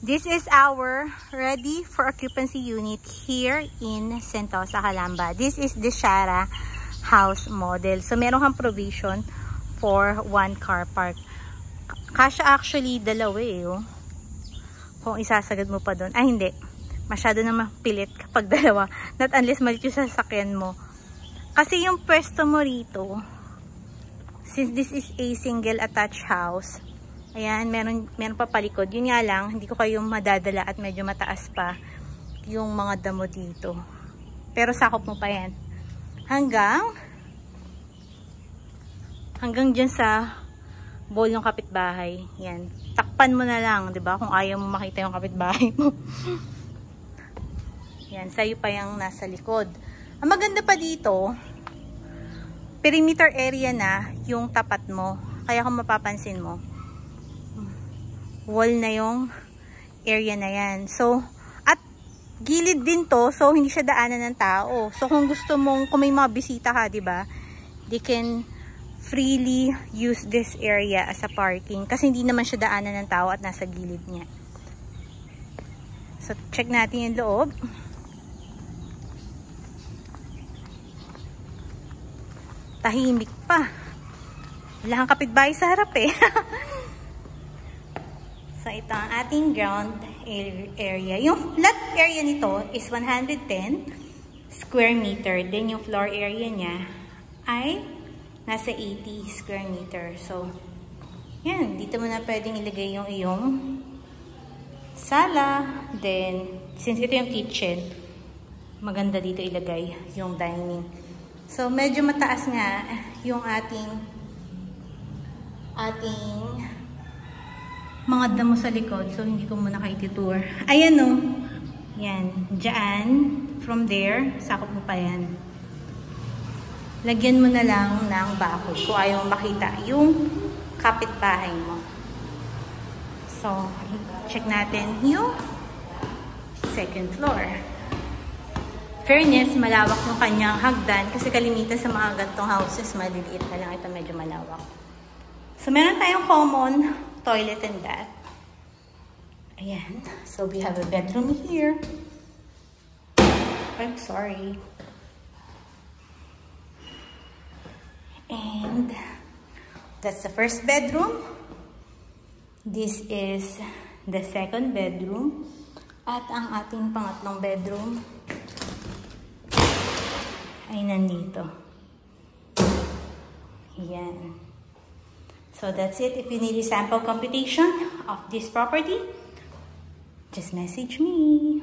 This is our ready for occupancy unit here in Sentosa, Calamba. This is the Shara house model. So meron kang provision for 1 car park. Kasya actually dalawa eh. Oh. Kung isasagad mo pa doon. Ay hindi. Masyado na mapilit kapag dalawa. Not unless malit yung sasakyan mo. Kasi yung pwesto mo rito, since this is a single attached house, ayan, meron pa palikod. Yun nga lang, hindi ko kayo madadala at medyo mataas pa yung mga damo dito. Pero sakop mo pa yan. Hanggang dyan sa bowl ng kapitbahay. Yan. Takpan mo na lang, 'di ba? Kung ayaw mo makita yung kapitbahay mo. Yan, sa'yo pa yung nasa likod. Ang maganda pa dito, perimeter area na yung tapat mo. Kaya kung mapapansin mo, wall na yung area na yan. So, at gilid din to, so hindi siya daanan ng tao. So, kung gusto mong, kung may mga bisita ka, 'di ba? They can freely use this area as a parking kasi hindi naman siya daanan ng tao at nasa gilid niya. So, check natin yung loob. Tahimik pa. Wala kang kapitbahay sa harap eh. So, ito ang ating ground area. Yung lot area nito is 110 square meter. Then, yung floor area niya ay nasa 80 square meter. So, yan. Dito mo na pwedeng ilagay yung iyong sala. Then, since ito yung kitchen, maganda dito ilagay yung dining. So, medyo mataas nga yung ating mga damo sa likod. So, hindi ko muna kayo tour. Ayan o. Yan. Diyan. From there, sakop mo pa yan. Lagyan mo na lang ng bakod kung ayaw makita yung kapitbahay mo. So, check natin yung second floor. Fairness, malawak yung kanyang hagdan kasi kalimitan sa mga gantong houses, maliliit na lang. Ito medyo malawak. So, meron tayong common toilet and bath. Ayan. So, we have a bedroom here. I'm sorry. And that's the first bedroom. This is the second bedroom. At ang ating pangatlong bedroom ay nandito. Ayan. So that's it. If you need a sample computation of this property, just message me.